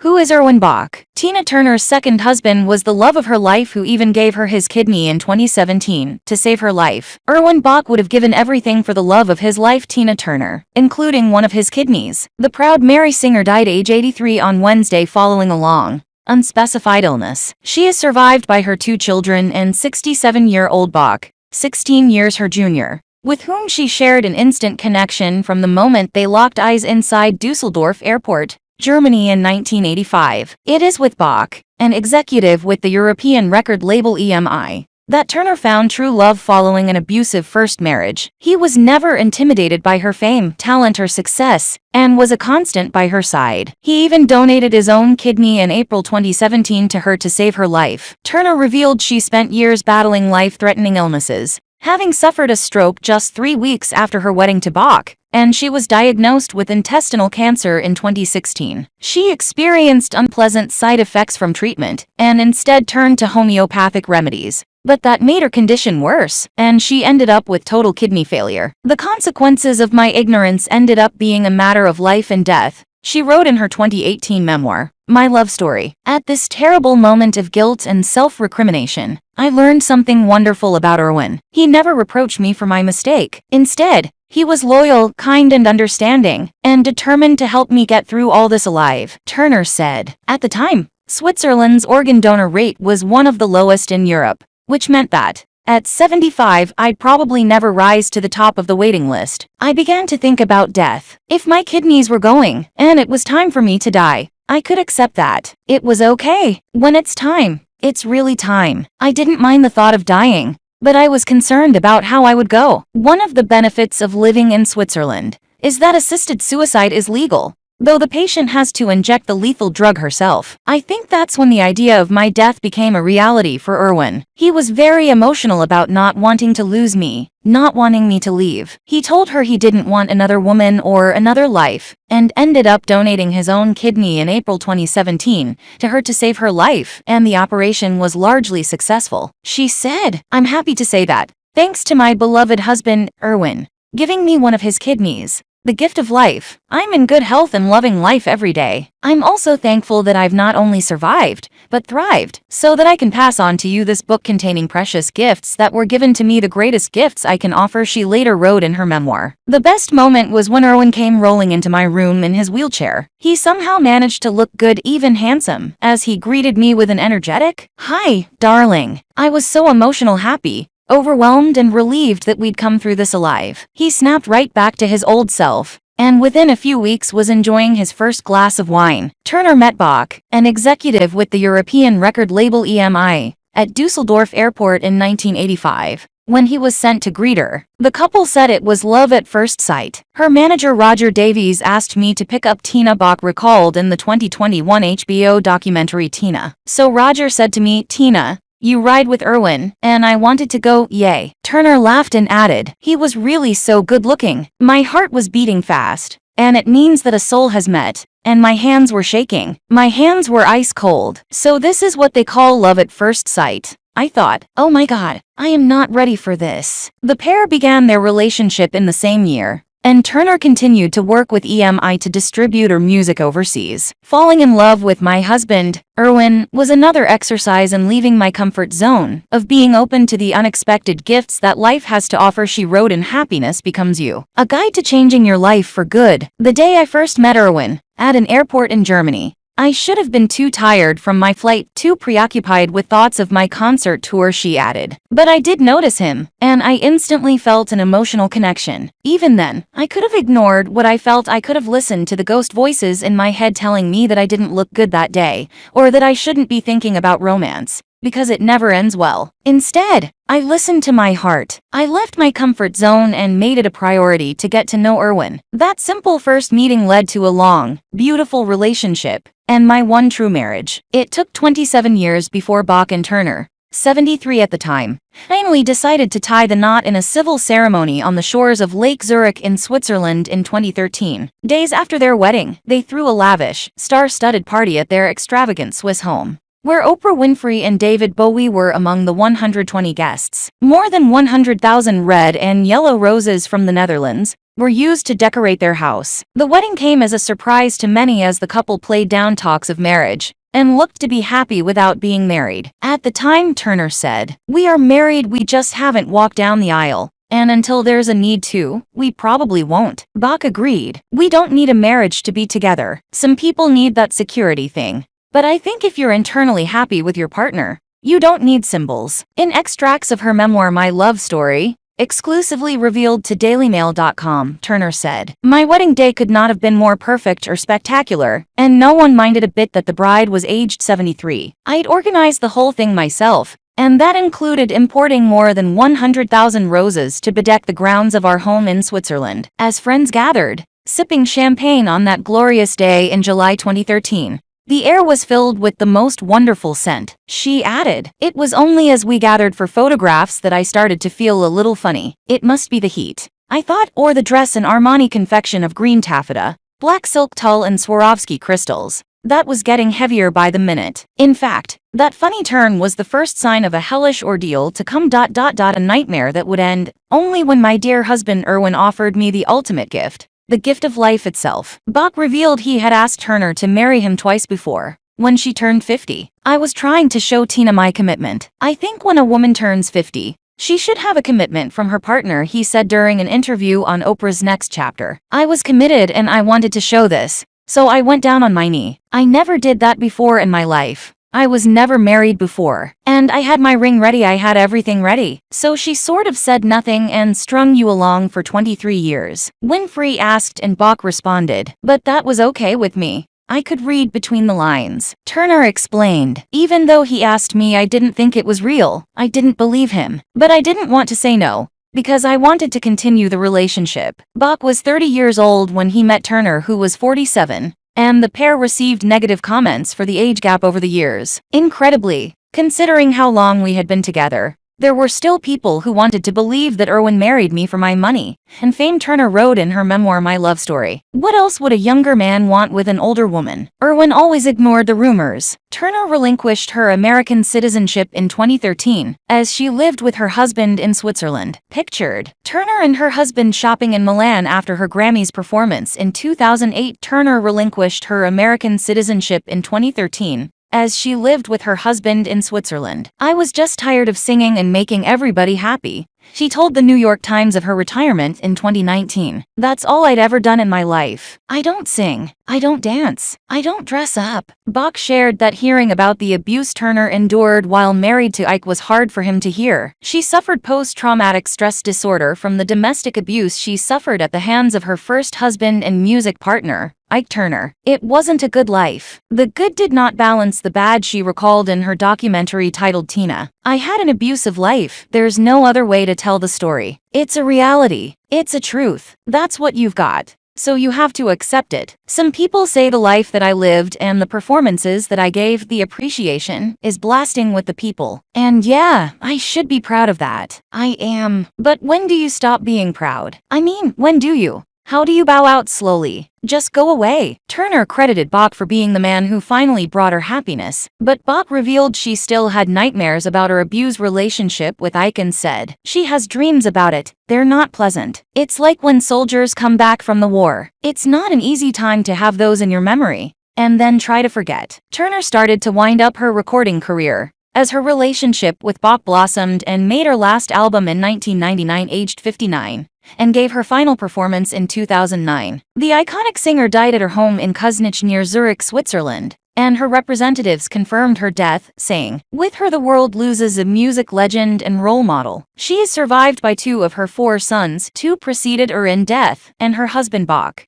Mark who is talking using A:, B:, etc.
A: Who is Erwin Bach? Tina Turner's second husband was the love of her life who even gave her his kidney in 2017 to save her life. Erwin Bach would have given everything for the love of his life, Tina Turner, including one of his kidneys. The proud Mary singer died age 83 on Wednesday following a long, unspecified illness. She is survived by her 2 children and 67-year-old Bach, 16 years her junior, with whom she shared an instant connection from the moment they locked eyes inside Dusseldorf Airport, Germany in 1985. It is with Bach, an executive with the European record label EMI, that Turner found true love following an abusive first marriage. He was never intimidated by her fame, talent, or success, and was a constant by her side. He even donated his own kidney in April 2017 to her to save her life. Turner revealed she spent years battling life-threatening illnesses, having suffered a stroke just 3 weeks after her wedding to Bach, and she was diagnosed with intestinal cancer in 2016. She experienced unpleasant side effects from treatment, and instead turned to homeopathic remedies. But that made her condition worse, and she ended up with total kidney failure. "The consequences of my ignorance ended up being a matter of life and death," she wrote in her 2018 memoir, My Love Story. "At this terrible moment of guilt and self-recrimination, I learned something wonderful about Erwin. He never reproached me for my mistake. Instead, he was loyal, kind, and understanding, and determined to help me get through all this alive," Turner said. At the time, Switzerland's organ donor rate was one of the lowest in Europe, which meant that, at 75, I'd probably never rise to the top of the waiting list. I began to think about death. If my kidneys were going, and it was time for me to die, I could accept that. It was okay. When it's time, it's really time. I didn't mind the thought of dying, but I was concerned about how I would go. One of the benefits of living in Switzerland is that assisted suicide is legal, though the patient has to inject the lethal drug herself. I think that's when the idea of my death became a reality for Erwin. He was very emotional about not wanting to lose me, not wanting me to leave. He told her he didn't want another woman or another life, and ended up donating his own kidney in April 2017 to her to save her life, and the operation was largely successful. She said, "I'm happy to say that, thanks to my beloved husband, Erwin, giving me one of his kidneys, the gift of life, I'm in good health and loving life every day. I'm also thankful that I've not only survived, but thrived, so that I can pass on to you this book containing precious gifts that were given to me, the greatest gifts I can offer," she later wrote in her memoir. "The best moment was when Erwin came rolling into my room in his wheelchair. He somehow managed to look good, even handsome, as he greeted me with an energetic, 'Hi, darling.' I was so emotional, happy, overwhelmed, and relieved that we'd come through this alive." He snapped right back to his old self, and within a few weeks was enjoying his first glass of wine. Turner met Bach, an executive with the European record label EMI, at Dusseldorf Airport in 1985. When he was sent to greet her, the couple said it was love at first sight. Her manager Roger Davies asked me to pick up Tina, Bach recalled in the 2021 HBO documentary Tina. "So Roger said to me, 'Tina, you ride with Erwin,' and I wanted to go, yay." Turner laughed and added, "He was really so good looking. My heart was beating fast, and it means that a soul has met, and my hands were shaking. My hands were ice cold. So this is what they call love at first sight. I thought, oh my God, I am not ready for this." The pair began their relationship in the same year, and Turner continued to work with EMI to distribute her music overseas. "Falling in love with my husband, Erwin, was another exercise in leaving my comfort zone, of being open to the unexpected gifts that life has to offer," she wrote in Happiness Becomes You, a guide to changing your life for good. "The day I first met Erwin, at an airport in Germany, I should have been too tired from my flight, too preoccupied with thoughts of my concert tour," she added. "But I did notice him, and I instantly felt an emotional connection. Even then, I could have ignored what I felt. I could have listened to the ghost voices in my head telling me that I didn't look good that day, or that I shouldn't be thinking about romance, because it never ends well. Instead, I listened to my heart. I left my comfort zone and made it a priority to get to know Erwin. That simple first meeting led to a long, beautiful relationship, and my one true marriage. It took 27 years before Bach and Turner, 73 at the time, finally decided to tie the knot in a civil ceremony on the shores of Lake Zurich in Switzerland in 2013. Days after their wedding, they threw a lavish, star-studded party at their extravagant Swiss home, where Oprah Winfrey and David Bowie were among the 120 guests. More than 100,000 red and yellow roses from the Netherlands, were used to decorate their house. The wedding came as a surprise to many as the couple played down talks of marriage and looked to be happy without being married. At the time, Turner said, "We are married, we just haven't walked down the aisle. And until there's a need to, we probably won't." Bach agreed. "We don't need a marriage to be together. Some people need that security thing. But I think if you're internally happy with your partner, you don't need symbols." In extracts of her memoir My Love Story, exclusively revealed to dailymail.com, Turner said, "My wedding day could not have been more perfect or spectacular, and no one minded a bit that the bride was aged 73. I'd organized the whole thing myself, and that included importing more than 100,000 roses to bedeck the grounds of our home in Switzerland." As friends gathered, sipping champagne on that glorious day in July 2013, the air was filled with the most wonderful scent. She added, "It was only as we gathered for photographs that I started to feel a little funny. It must be the heat, I thought, or the dress and Armani confection of green taffeta, black silk tulle and Swarovski crystals. That was getting heavier by the minute. In fact, that funny turn was the first sign of a hellish ordeal to come. A nightmare that would end only when my dear husband Erwin offered me the ultimate gift. The gift of life itself." Bach revealed he had asked Turner to marry him twice before, when she turned 50. "I was trying to show Tina my commitment. I think when a woman turns 50, she should have a commitment from her partner," he said during an interview on Oprah's Next Chapter. "I was committed and I wanted to show this, so I went down on my knee. I never did that before in my life. I was never married before. And I had my ring ready, I had everything ready. So she sort of said nothing and strung you along for 23 years. Winfrey asked and Bach responded, "But that was okay with me. I could read between the lines." Turner explained, "Even though he asked me, I didn't think it was real. I didn't believe him. But I didn't want to say no, because I wanted to continue the relationship." Bach was 30 years old when he met Turner, who was 47. And the pair received negative comments for the age gap over the years. "Incredibly, considering how long we had been together, there were still people who wanted to believe that Erwin married me for my money," and famed Turner wrote in her memoir My Love Story. "What else would a younger man want with an older woman? Erwin always ignored the rumors." Turner relinquished her American citizenship in 2013, as she lived with her husband in Switzerland. Pictured, Turner and her husband shopping in Milan after her Grammys performance in 2008. Turner relinquished her American citizenship in 2013, as she lived with her husband in Switzerland. "I was just tired of singing and making everybody happy," she told the New York Times of her retirement in 2019. "That's all I'd ever done in my life. I don't sing. I don't dance. I don't dress up." Bach shared that hearing about the abuse Turner endured while married to Ike was hard for him to hear. She suffered post-traumatic stress disorder from the domestic abuse she suffered at the hands of her first husband and music partner, Ike Turner. "It wasn't a good life. The good did not balance the bad," she recalled in her documentary titled Tina. "I had an abusive life. There's no other way to tell the story. It's a reality. It's a truth. That's what you've got. So you have to accept it. Some people say the life that I lived and the performances that I gave, the appreciation, is blasting with the people. And yeah, I should be proud of that. I am. But when do you stop being proud? I mean, when do you? How do you bow out slowly? Just go away." Turner credited Bach for being the man who finally brought her happiness, but Bach revealed she still had nightmares about her abused relationship with Ike and said, "She has dreams about it. They're not pleasant. It's like when soldiers come back from the war. It's not an easy time to have those in your memory and then try to forget." Turner started to wind up her recording career as her relationship with Bach blossomed and made her last album in 1999, aged 59. And gave her final performance in 2009. The iconic singer died at her home in Kuznich near Zurich, Switzerland, and her representatives confirmed her death, saying, "With her the world loses a music legend and role model. She is survived by 2 of her 4 sons, 2 preceded her in death, and her husband Bach."